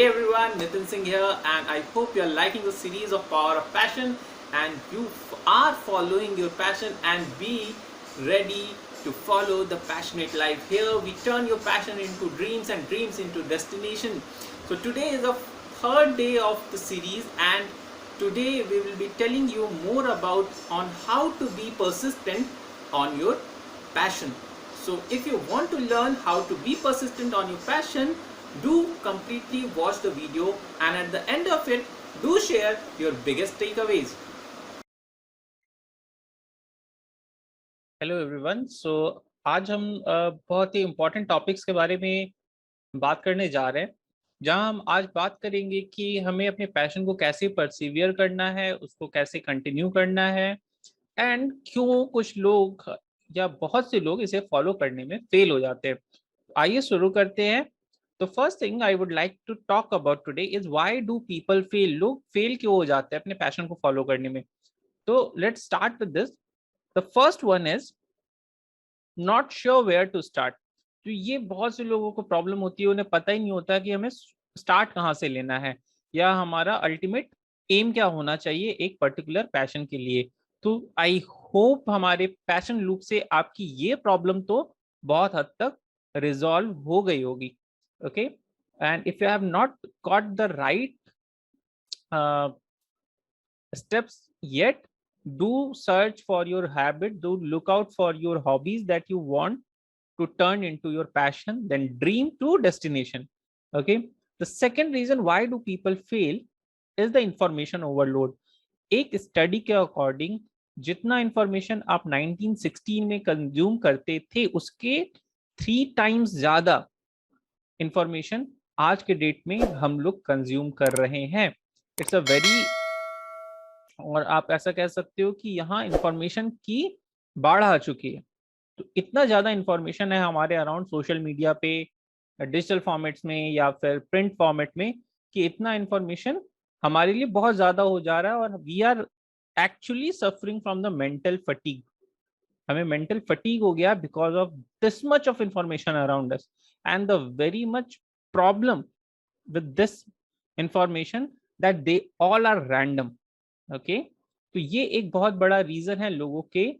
everyone, Nitin Singh here, and I hope you are liking the series of Power of Passion and you are following your passion and be ready to follow the passionate life. Here we turn your passion into dreams and dreams into destination. So today is the third day of the series, and today we will be telling you more about on how to be persistent on your passion. So if you want to learn how to be persistent on your passion, do completely watch the video, and at the end of it, do share your biggest takeaways. Hello everyone. आज हम बहुत ही important topics के बारे में बात करने जा रहे हैं, जहां हम आज बात करेंगे कि हमें अपने पैशन को कैसे परसिवियर करना है, उसको कैसे कंटिन्यू करना है, एंड क्यों कुछ लोग या बहुत से लोग इसे फॉलो करने में फेल हो जाते हैं। आइए शुरू करते हैं। तो first thing I would like to talk about today is why do people fail. लोग फेल क्यों हो जाते हैं अपने पैशन को फॉलो करने में। तो let's start with this. The first one is not sure where to start. तो ये बहुत से लोगों को प्रॉब्लम होती है, उन्हें पता ही नहीं होता कि हमें स्टार्ट कहाँ से लेना है या हमारा अल्टीमेट एम क्या होना चाहिए एक पर्टिकुलर पैशन के लिए। तो आई होप हमारे पैशन लूप से आपकी ये प्रॉब्लम तो बहुत हद तक रिजॉल्व हो गई होगी। Okay, and if you have not got the right steps yet, do search for your habit, do look out for your hobbies that you want to turn into your passion, then dream to destination. Okay, the second reason why do people fail is the information overload. एक study के according जितना information आप 1916 में consume करते थे उसके 3 times ज्यादा information आज के डेट में हम लोग कंज्यूम कर रहे हैं। इट्स अ वेरी, और आप ऐसा कह सकते हो कि यहाँ इंफॉर्मेशन की बाढ़ आ चुकी है। तो इतना ज्यादा इंफॉर्मेशन है हमारे अराउंड सोशल मीडिया पे, डिजिटल फॉर्मेट्स में या फिर प्रिंट फॉर्मेट में, कि इतना इंफॉर्मेशन हमारे लिए बहुत ज्यादा हो जा रहा है और we are actually suffering from the mental fatigue. हमें मेंटल फटीग हो गया because of this much of information around us and the very much problem with this information that they all are random. Okay, तो ये एक बहुत बड़ा reason है लोगों के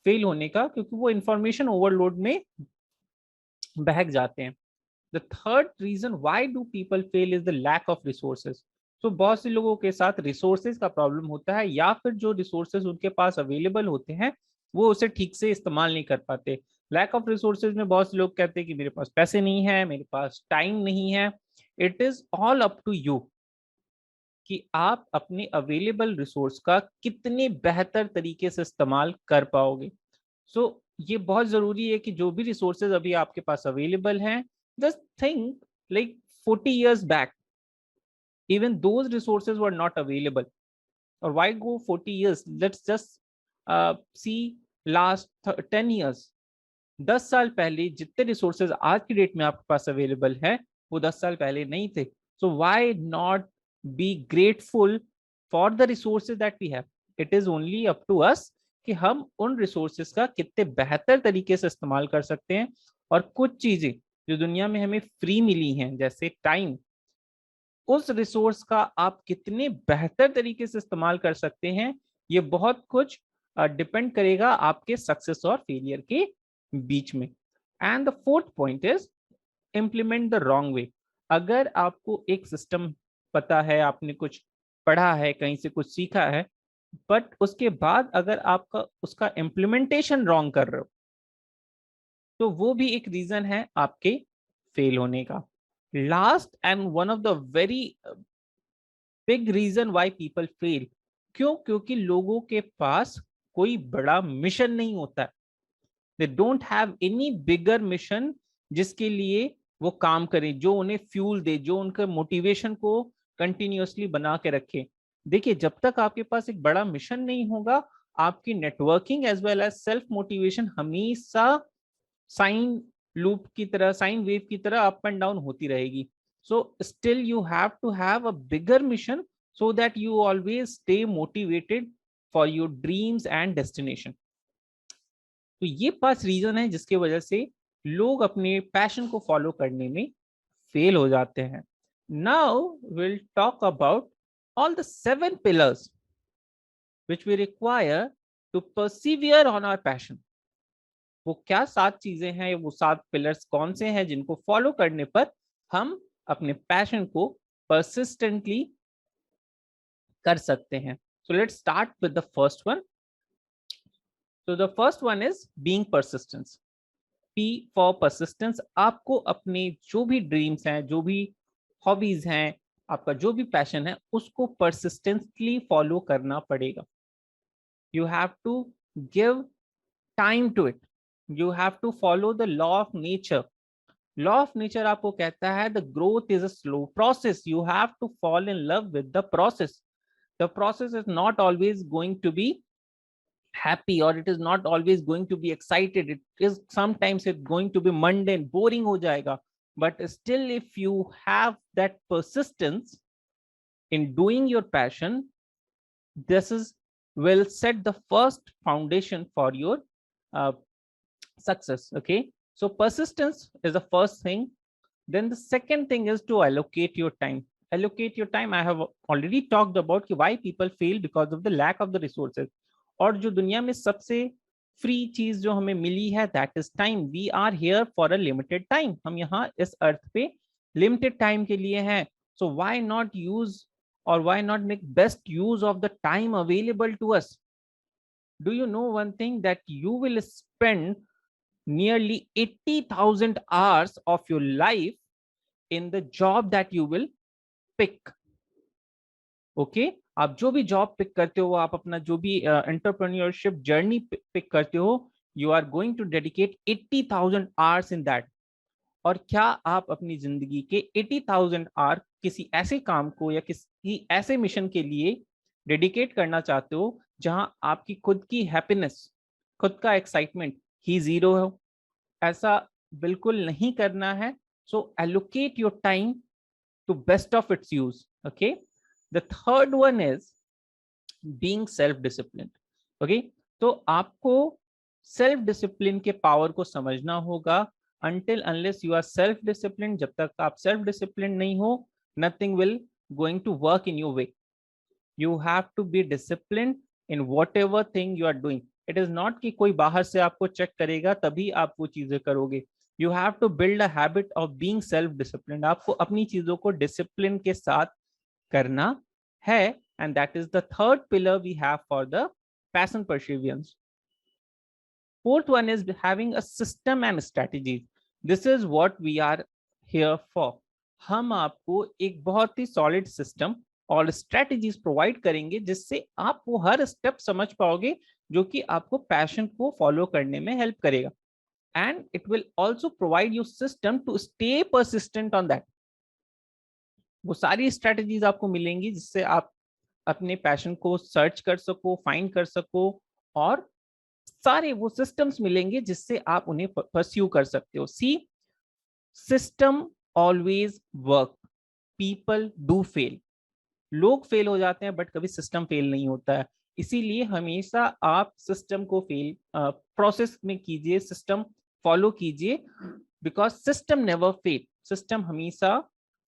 फेल होने का, क्योंकि वो इंफॉर्मेशन ओवरलोड में बहक जाते हैं। The third reason why do people fail is the lack of resources. तो बहुत से लोगों के साथ रिसोर्सेज का प्रॉब्लम होता है, या फिर जो रिसोर्सेज उनके पास अवेलेबल होते हैं वो उसे ठीक से इस्तेमाल नहीं कर पाते। लैक ऑफ रिसोर्सेज में बहुत से लोग कहते हैं कि मेरे पास पैसे नहीं है, मेरे पास टाइम नहीं है। It is all up to you कि आप अपने अवेलेबल रिसोर्स का कितने बेहतर तरीके से इस्तेमाल कर पाओगे। सो ये बहुत जरूरी है कि जो भी रिसोर्सेज अभी आपके पास अवेलेबल हैं, just think like 40 years back even those resources were not available. Or why go 40 years? Let's just see last 10 years. 10 साल पहले जितने रिसोर्सेज आज की डेट में आपके पास अवेलेबल है वो 10 साल पहले नहीं थे। So why not be grateful for the resources that we have. It is only up to us कि हम उन रिसोर्सेज का कितने बेहतर तरीके से इस्तेमाल कर सकते हैं। और कुछ चीजें जो दुनिया में हमें फ्री मिली हैं जैसे टाइम, उस रिसोर्स का आप कितने बेहतर तरीके से इस्तेमाल कर सकते हैं, ये बहुत कुछ डिपेंड करेगा आपके सक्सेस और फेलियर के बीच में। And the fourth point is implement the wrong way. अगर आपको एक सिस्टम पता है, आपने कुछ पढ़ा है, कहीं से कुछ सीखा है, बट उसके बाद अगर आपका उसका इम्प्लीमेंटेशन रॉन्ग कर रहे हो, तो वो भी एक रीजन है आपके फेल होने का। Last and one of the very big reason why people fail, क्यों? क्योंकि लोगों के पास कोई बड़ा मिशन नहीं होता है। They don't have any bigger mission जिसके लिए वो काम करें, जो उन्हें फ्यूल दे, जो उनके मोटिवेशन को कंटिन्यूअसली बना के रखे। देखिए, जब तक आपके पास एक बड़ा मिशन नहीं होगा, आपकी networking as well as self motivation हमेशा साइन लूप की तरह, साइन वेव की तरह अप एंड डाउन होती रहेगी। So still you have to have a bigger mission so that you always stay motivated for your dreams and destination. तो ये 5 reason है जिसकी वजह से लोग अपने पैशन को फॉलो करने में फेल हो जाते हैं। Now we'll talk about all the 7 pillars which we require to persevere on our passion. वो क्या 7 चीजें हैं, वो 7 पिलर्स कौन से हैं जिनको फॉलो करने पर हम अपने पैशन को persistently कर सकते हैं. So let's start with the first one. So the first one is being persistent. P for persistence. आपको अपने जो भी ड्रीम्स हैं, जो भी हॉबीज हैं, आपका जो भी पैशन है, उसको persistently फॉलो करना पड़ेगा. You have to give time to it. You have to follow the law of nature. Law of nature आपको कहता है the growth is a slow process. You have to fall in love with the process. The process is not always going to be happy, or it is not always going to be excited. It is sometimes it's going to be mundane, boring हो जाएगा. But still, if you have that persistence in doing your passion, this is will set the first foundation for your uh, success. Okay, so persistence is the first thing. Then the second thing is to allocate your time. Allocate your time. I have already talked about why people fail because of the lack of the resources. और जो दुनिया में सबसे free चीज जो हमें मिली है, that is time. We are here for a limited time. हम यहाँ इस अर्थ पे लिमिटेड टाइम के लिए हैं. सो why not use, or why not make best use of the time available to us? Do you know one thing, that you will spend nearly 80,000 hours of your life in the job that you will pick. Okay, आप जो भी job pick करते हो, आप अपना जो भी entrepreneurship journey pick करते हो, you are going to dedicate 80,000 hours in that. और क्या आप अपनी जिंदगी के 80,000 आवर किसी ऐसे काम को या किसी ऐसे मिशन के लिए डेडिकेट करना चाहते हो जहां आपकी खुद की हैप्पीनेस, खुद का एक्साइटमेंट ही जीरो हो? ऐसा बिल्कुल नहीं करना है. So allocate your time to best of its use. Okay, the third one is being self discipline. Okay, तो आपको सेल्फ डिसिप्लिन के पावर को समझना होगा. until unless you are self disciplined, जब तक आप सेल्फ डिसिप्लिन नहीं हो, nothing will going to work in your way. You have to be disciplined in whatever thing you are doing. It is not कि कोई बाहर से आपको चेक करेगा तभी आप वो चीजें करोगे. You have to build a habit of being self disciplined. आपको अपनी चीजों को डिसिप्लिन के साथ करना है. And that is the third pillar we have for the passion perseverance. Fourth one is having a system and strategy. This is what we are here for. हम आपको एक बहुत ही सॉलिड सिस्टम और स्ट्रेटजीज प्रोवाइड करेंगे जिससे आप वो हर step समझ पाओगे जो कि आपको पैशन को फॉलो करने में हेल्प करेगा. And it will also provide you system to stay persistent on that. वो सारी स्ट्रेटजीज आपको मिलेंगी जिससे आप अपने पैशन को सर्च कर सको, फाइंड कर सको, और सारे वो सिस्टम्स मिलेंगे जिससे आप उन्हें परस्यू कर सकते हो. See, system always work, people do fail. लोग फेल हो जाते हैं बट कभी सिस्टम फेल नहीं होता है. इसीलिए हमेशा आप सिस्टम को फेल प्रोसेस में कीजिए, सिस्टम फॉलो कीजिए, because system never fail. System हमेशा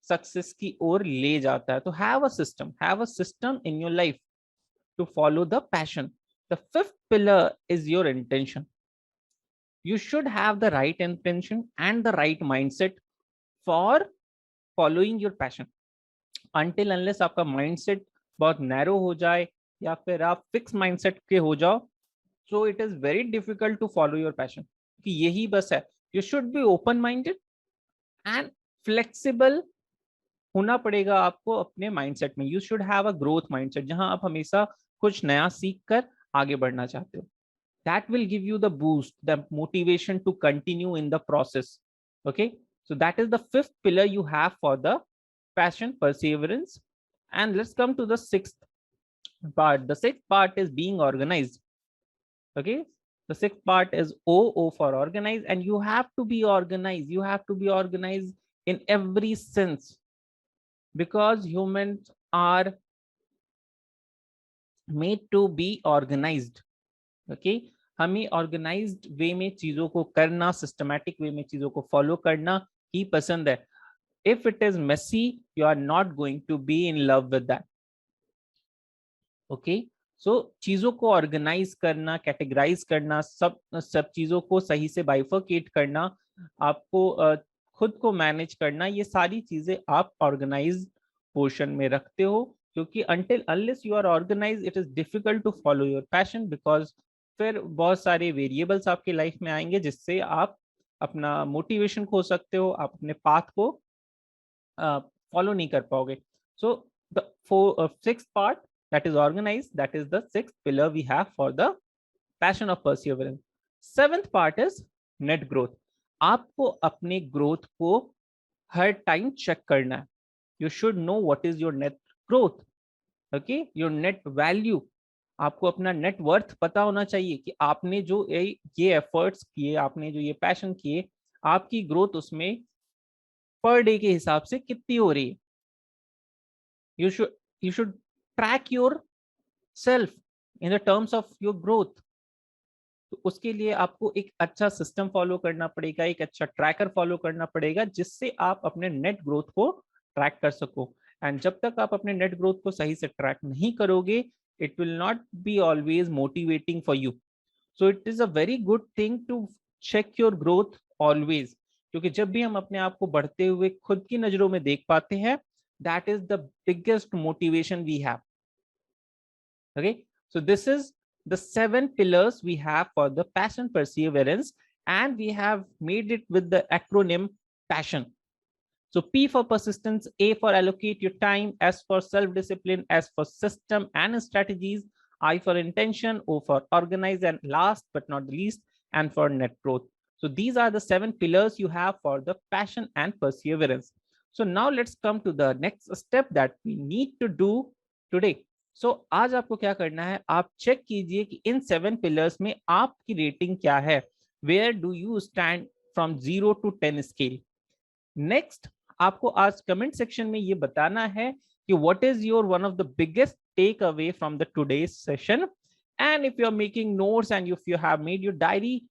सक्सेस की ओर ले जाता है. तो have a system in your life to follow the passion. The fifth pillar is your intention. You should have the right intention and the right mindset for following your passion. Until unless आपका mindset बहुत narrow हो जाए या फिर आप fixed mindset के हो जाओ, so it is very difficult to follow your passion. कि यही बस है. You should be open minded and flexible होना पड़ेगा आपको अपने mindset में. You should have a growth mindset जहां आप हमेशा कुछ नया सीख कर आगे बढ़ना चाहते हो. That will give you the boost, the motivation to continue in the process. Okay, so that is the fifth pillar you have for the passion perseverance. And let's come to the sixth part. The sixth part is being organized. Okay, the sixth part is O for organize, and you have to be organized. You have to be organized in every sense, because humans are made to be organized. Okay, हमें organised वे में चीजों को करना, systematic way में चीजों को follow करना ही पसंद है. If it is messy, you are not going to be in love with that. Okay, सो चीजों को ऑर्गेनाइज करना, कैटेगराइज करना, सब चीजों को सही से बाइफरकेट करना, आपको खुद को मैनेज करना, ये सारी चीजें आप ऑर्गेनाइज पोर्शन में रखते हो, क्योंकि until unless you are organized it is difficult to follow your passion, because फिर बहुत सारे वेरिएबल्स आपके लाइफ में आएंगे जिससे आप अपना मोटिवेशन खो सकते हो, आप अपने पाथ को फॉलो नहीं कर पाओगे. So the sixth part, that is organized, that is the sixth pillar we have for the passion of perseverance. Seventh part is net growth. आपको अपने ग्रोथ को हर टाइम चेक करना है. You should know what is your net growth, okay, your net value. आपको अपना net worth पता होना चाहिए कि आपने जो ये एफर्ट्स किए, आपने जो ये पैशन किए, आपकी ग्रोथ उसमें पर डे के हिसाब से कितनी हो रही है. You should track yourself in the terms of your growth. तो उसके लिए आपको एक अच्छा सिस्टम फॉलो करना पड़ेगा, एक अच्छा ट्रैकर फॉलो करना पड़ेगा, जिससे आप अपने नेट ग्रोथ को ट्रैक कर सको. एंड जब तक आप अपने नेट ग्रोथ को सही से ट्रैक नहीं करोगे, it will not be always motivating for you. So it is a very good thing to check your growth always, क्योंकि जब भी हम अपने आप को बढ़ते हुए खुद की नजरों में देख पाते हैं, that is the biggest motivation we have. Okay, so this is the 7 pillars we have for the passion perseverance, and we have made it with the acronym passion. So P for persistence, A for allocate your time, S for self-discipline, S for system and strategies, I for intention, O for organize, and last but not the least, and for net growth. So these are the 7 pillars you have for the passion and perseverance. So now let's come to the next step that we need to do today. So आज आपको क्या करना है, आप check कीजिए कि इन 7 pillars में आपकी रेटिंग क्या है. Where do you stand from 0 to 10 scale? Next, आपको आज कमेंट सेक्शन में ये बताना है कि what is your one of the biggest takeaway from the today's session. And if you're making notes and if you have made your diary,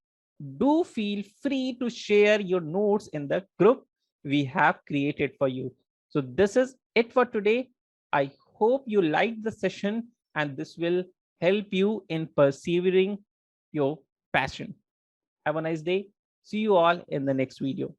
do feel free to share your notes in the group we have created for you. So this is it for today. I hope you liked the session and this will help you in persevering your passion. Have a nice day. See you all in the next video.